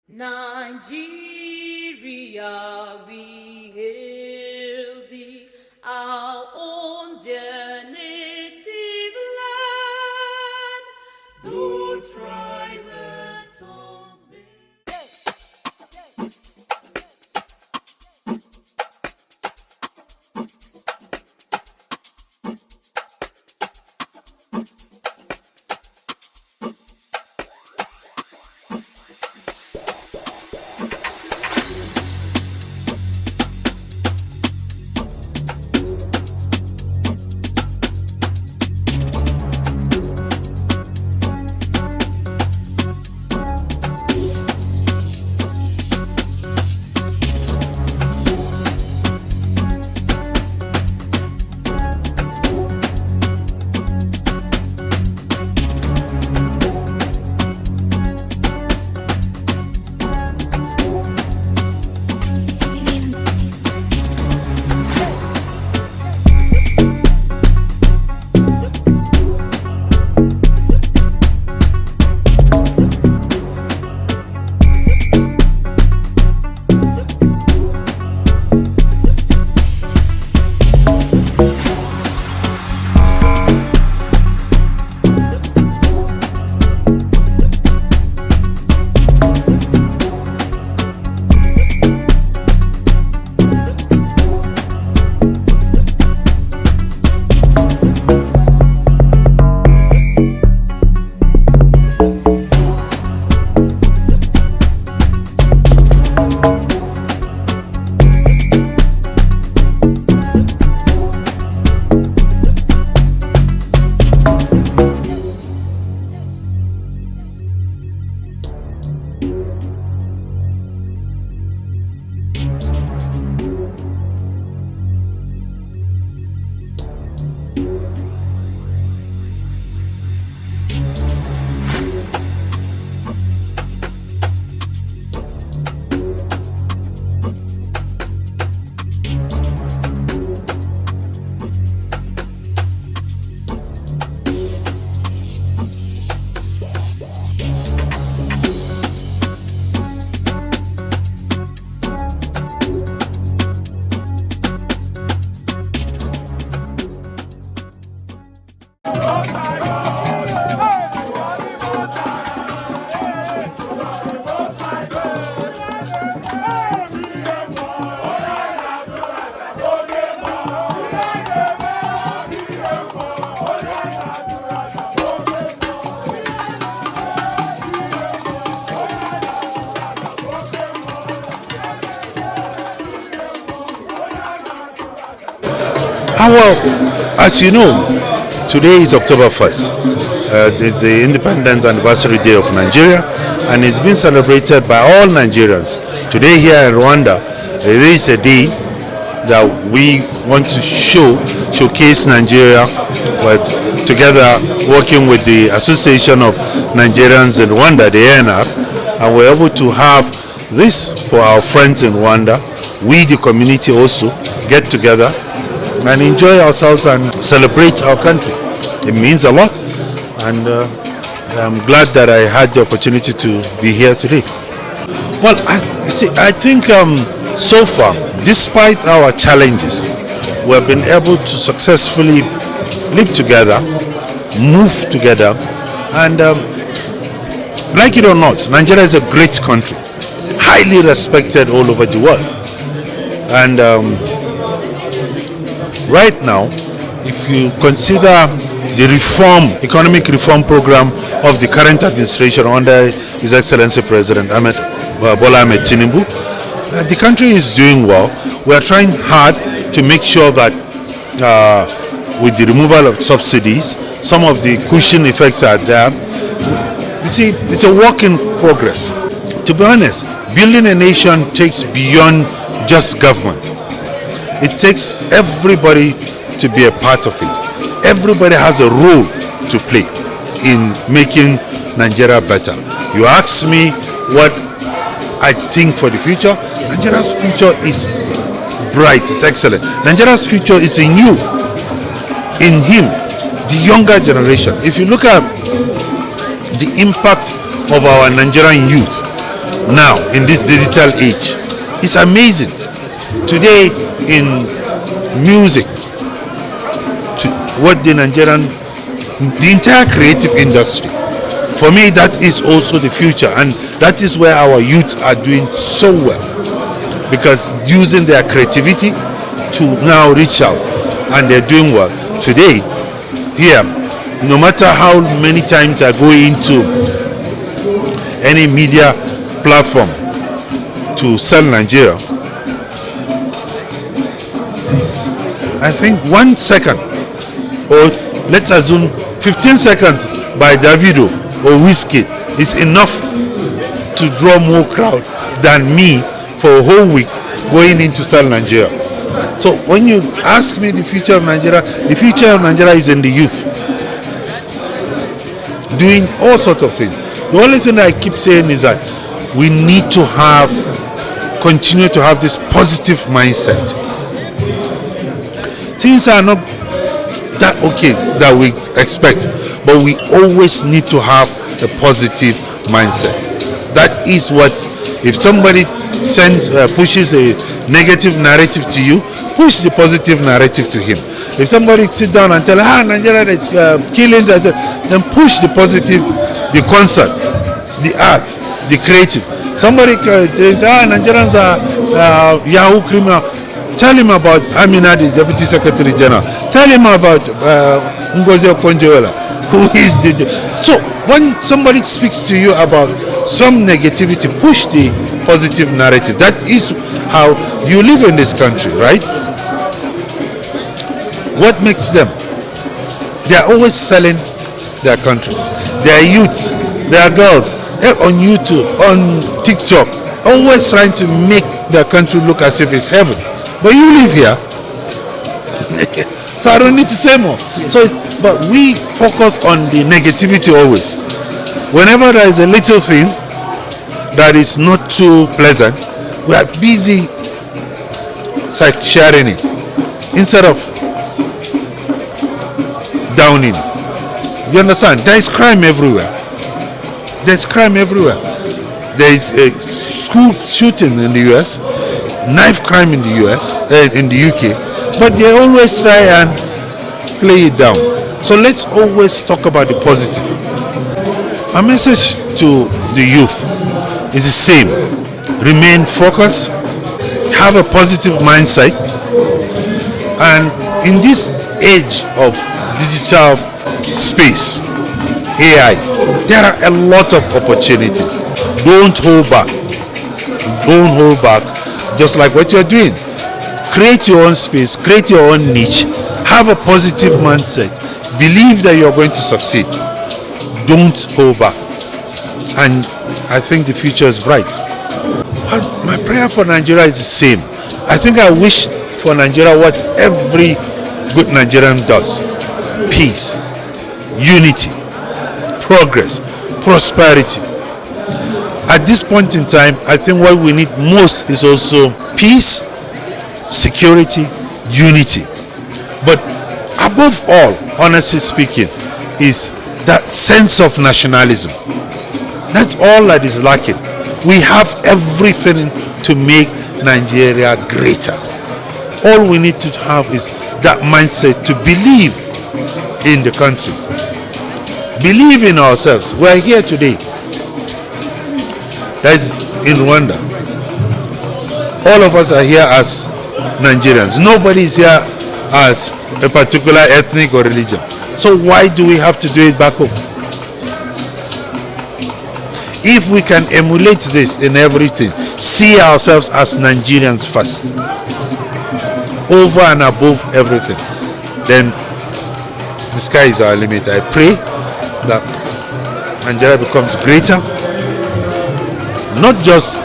Nigeria, we hail thee, our own dear native land, though tribe and tongue may. Well, as you know, today is October 1st. It's the Independence Anniversary Day of Nigeria, and it's been celebrated by all Nigerians. Today here in Rwanda, it is a day that we want to showcase Nigeria together working with the Association of Nigerians in Rwanda, the ANR, and we're able to have this for our friends in Rwanda. We, the community, also get together and enjoy ourselves and celebrate our country. It means a lot, and I'm glad that I had the opportunity to be here today. Well, I think so far, despite our challenges, we have been able to successfully live together, move together, and like it or not, Nigeria is a great country, highly respected all over the world. And right now, if you consider the economic reform program of the current administration under His Excellency President Bola Ahmed Tinubu, the country is doing well. We are trying hard to make sure that with the removal of subsidies, some of the cushion effects are there. You see, it's a work in progress. To be honest, building a nation takes beyond just government. It takes everybody to be a part of it. Everybody has a role to play in making Nigeria better. You ask me what I think for the future. Nigeria's future is bright, it's excellent. Nigeria's future is in you, in him, the younger generation. If you look at the impact of our Nigerian youth, now in this digital age. It's amazing. Today in music, what the entire creative industry, for me that is also the future, and that is where our youth are doing so well, because using their creativity to now reach out, and they're doing well. Today, here, no matter how many times I go into any media platform to sell Nigeria, I think 1 second, or let's assume 15 seconds by Davido or Whiskey is enough to draw more crowd than me for a whole week going in to sell Nigeria. So when you ask me the future of Nigeria is in the youth, doing all sorts of things. The only thing I keep saying is that we need to continue to have this positive mindset. Things are not that okay that we expect, but we always need to have a positive mindset. That is what, if somebody pushes a negative narrative to you, push the positive narrative to him. If somebody sit down and tell, Nigeria is killings, then push the positive, the concept, the art, the creative. Somebody tells, Nigerians are Yahoo criminal. Tell him about Amina, the Deputy Secretary General. Tell him about Ngozi Okonjo-Iweala, who is so when somebody speaks to you about some negativity, push the positive narrative. That is how you live in this country, right? What makes them? They are always selling their country. Their youths, their girls, on YouTube, on TikTok, always trying to make their country look as if it's heaven. But you live here, so I don't need to say more. So, but we focus on the negativity always. Whenever there is a little thing that is not too pleasant, we are busy sharing it instead of downing it. You understand? There is crime everywhere. There's crime everywhere. There is a school shooting in the US, knife crime in the US, in the UK, but they always try and play it down. So let's always talk about the positive. My message to the youth is the same. Remain focused, have a positive mindset, and in this age of digital space, AI, there are a lot of opportunities. Don't hold back. Don't hold back. Just like what you're doing. Create your own space, create your own niche, have a positive mindset, believe that you're going to succeed. Don't hold back. And I think the future is bright. My prayer for Nigeria is the same. I think I wish for Nigeria what every good Nigerian does. Peace, unity, progress, prosperity. At this point in time, I think what we need most is also peace, security, unity. But above all, honestly speaking, is that sense of nationalism. That's all that is lacking. We have everything to make Nigeria greater. All we need to have is that mindset to believe in the country. Believe in ourselves. We are here today. That's in Rwanda. All of us are here as Nigerians. Nobody is here as a particular ethnic or religion. So why do we have to do it back home? If we can emulate this in everything, see ourselves as Nigerians first, over and above everything, then the sky is our limit. I pray that Nigeria becomes greater, not just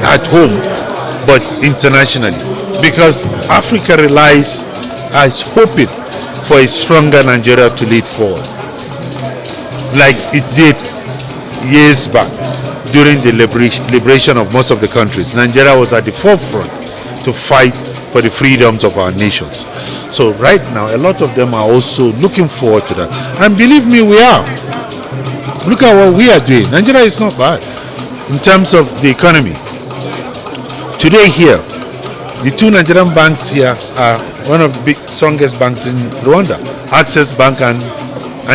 at home, but internationally, because Africa is hoping for a stronger Nigeria to lead forward, like it did years back during the liberation of most of the countries. Nigeria was at the forefront to fight for the freedoms of our nations. So right now, a lot of them are also looking forward to that. And believe me, we are. Look at what we are doing. Nigeria is not bad in terms of the economy. Today here, the two Nigerian banks here are one of the big, strongest banks in Rwanda, Access Bank and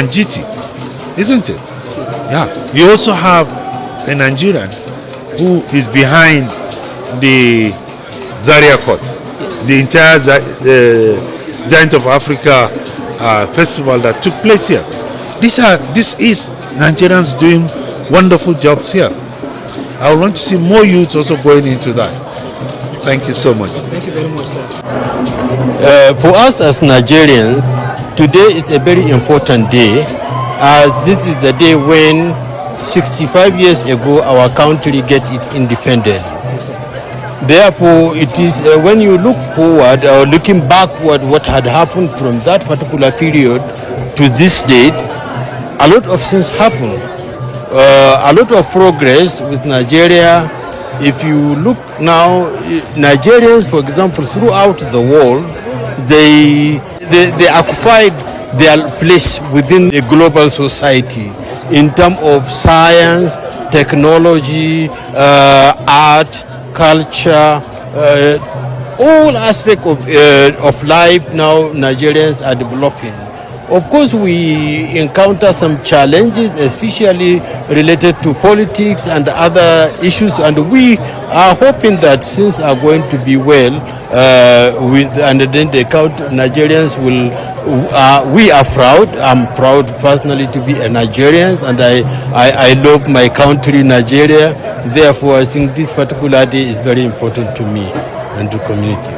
GT, isn't it? Yeah. You also have a Nigerian who is behind the Zaria Court, the entire Giant of Africa festival that took place here. This is Nigerians doing wonderful jobs here. I want to see more youths also going into that. Thank you so much. Thank you very much, sir. For us as Nigerians, today is a very important day, as this is the day when 65 years ago our country get its independence. Therefore, it is when you look forward or looking backward what had happened from that particular period to this date, a lot of things happened. A lot of progress with Nigeria. If you look now, Nigerians, for example, throughout the world, they occupied their place within the global society in terms of science, technology, art, culture, all aspects of life. Now Nigerians are developing. Of course, we encounter some challenges, especially related to politics and other issues, and we are hoping that things are going to be well. And then the Nigerians will. We are proud. I'm proud personally to be a Nigerian, and I love my country, Nigeria. Therefore, I think this particular day is very important to me and to community.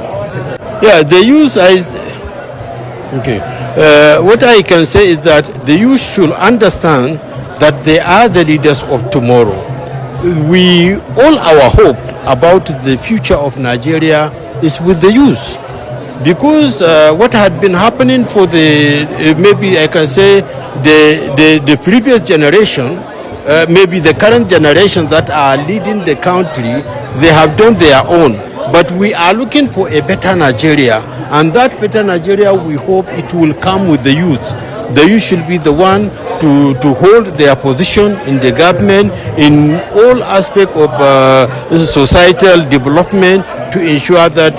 Yeah, the youth. Okay. What I can say is that the youth should understand that they are the leaders of tomorrow. All our hope about the future of Nigeria is with the youth, because what had been happening for maybe I can say the previous generation, maybe the current generation that are leading the country, they have done their own. But we are looking for a better Nigeria, and that better Nigeria, we hope it will come with the youth. The youth should be the one to hold their position in the government, in all aspects of societal development, to ensure that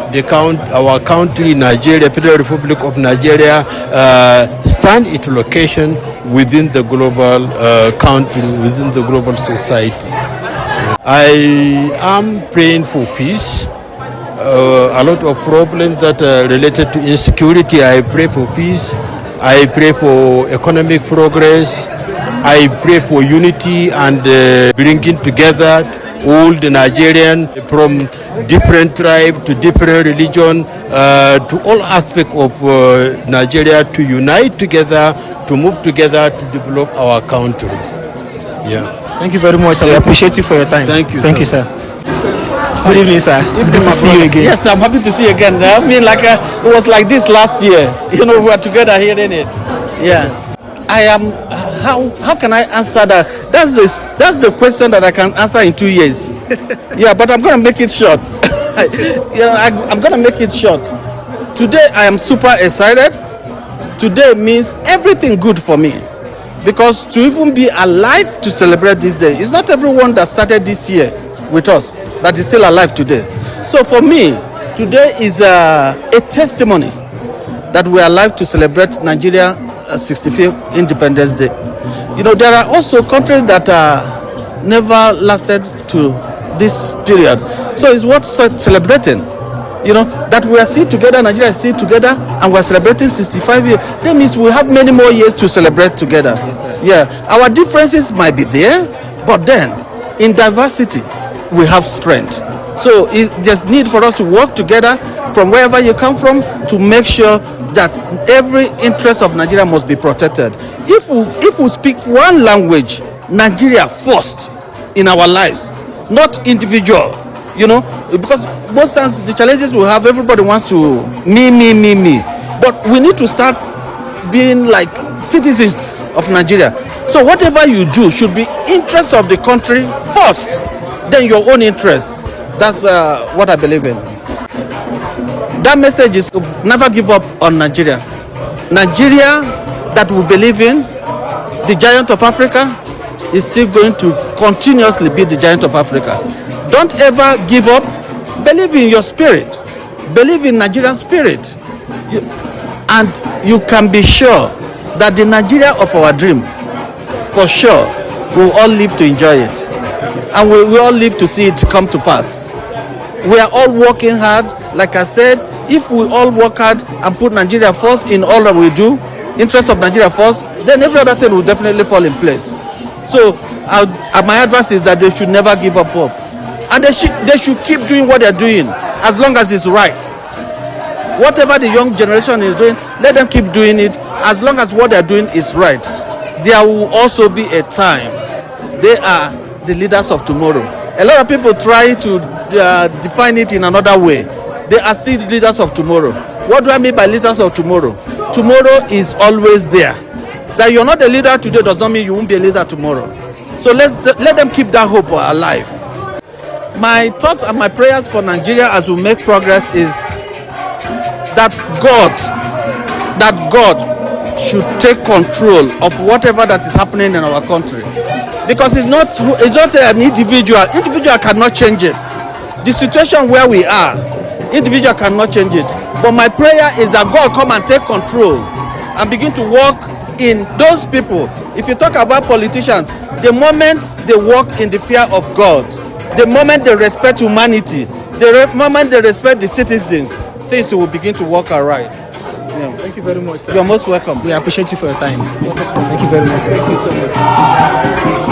our country, Nigeria, Federal Republic of Nigeria, stand its location within the global country, within the global society. I am praying for peace. A lot of problems that are related to insecurity, I pray for peace. I pray for economic progress. I pray for unity and bringing together all the Nigerians from different tribes to different religion, to all aspects of Nigeria, to unite together, to move together to develop our country. Yeah. Thank you very much, sir. I appreciate you for your time. Thank you. Thank you, sir. Good evening, sir. It's good to see you again. Yes, I'm happy to see you again. I mean, it was like this last year. You know, we were together here, didn't it? Yeah. I am. How can I answer that? That's the question that I can answer in 2 years. Yeah, but I'm gonna make it short. I'm gonna make it short. Today I am super excited. Today means everything good for me, because to even be alive to celebrate this day, it's not everyone that started this year with us that is still alive today. So for me, today is a testimony that we are alive to celebrate Nigeria 65th Independence Day. You know, there are also countries that never lasted to this period. So it's worth celebrating. You know, that we are still together, Nigeria is still together, and we're celebrating 65 years. That means we have many more years to celebrate together. Yes, yeah, our differences might be there, but then in diversity, we have strength. So it's just need for us to work together from wherever you come from to make sure that every interest of Nigeria must be protected. If we speak one language, Nigeria first in our lives, not individual, you know, because most times the challenges we have, everybody wants to me. But we need to start being like citizens of Nigeria. So whatever you do should be interest of the country first, then your own interest. That's what I believe in. That message is never give up on Nigeria. Nigeria that we believe in, the giant of Africa, is still going to continuously be the giant of Africa. Don't ever give up. Believe in your spirit. Believe in Nigerian spirit. And you can be sure that the Nigeria of our dream, for sure, we will all live to enjoy it. And we will all live to see it come to pass. We are all working hard. Like I said, if we all work hard and put Nigeria first in all that we do, interest of Nigeria first, then every other thing will definitely fall in place. So my advice is that they should never give up hope. And they should keep doing what they're doing as long as it's right. Whatever the young generation is doing, let them keep doing it as long as what they're doing is right. There will also be a time. They are the leaders of tomorrow. A lot of people try to define it in another way. They are still leaders of tomorrow. What do I mean by leaders of tomorrow? Tomorrow is always there. That you're not a leader today does not mean you won't be a leader tomorrow. So let them keep that hope alive. My thoughts and my prayers for Nigeria as we make progress is that God should take control of whatever that is happening in our country. Because it's not an individual. Individual cannot change it. The situation where we are, individual cannot change it. But my prayer is that God come and take control and begin to work in those people. If you talk about politicians, the moment they walk in the fear of God, the moment they respect humanity, the moment they respect the citizens, things will begin to work all right. Yeah. Thank you very much, sir. You're most welcome. We appreciate you for your time. Thank you very much, sir. Thank you so much.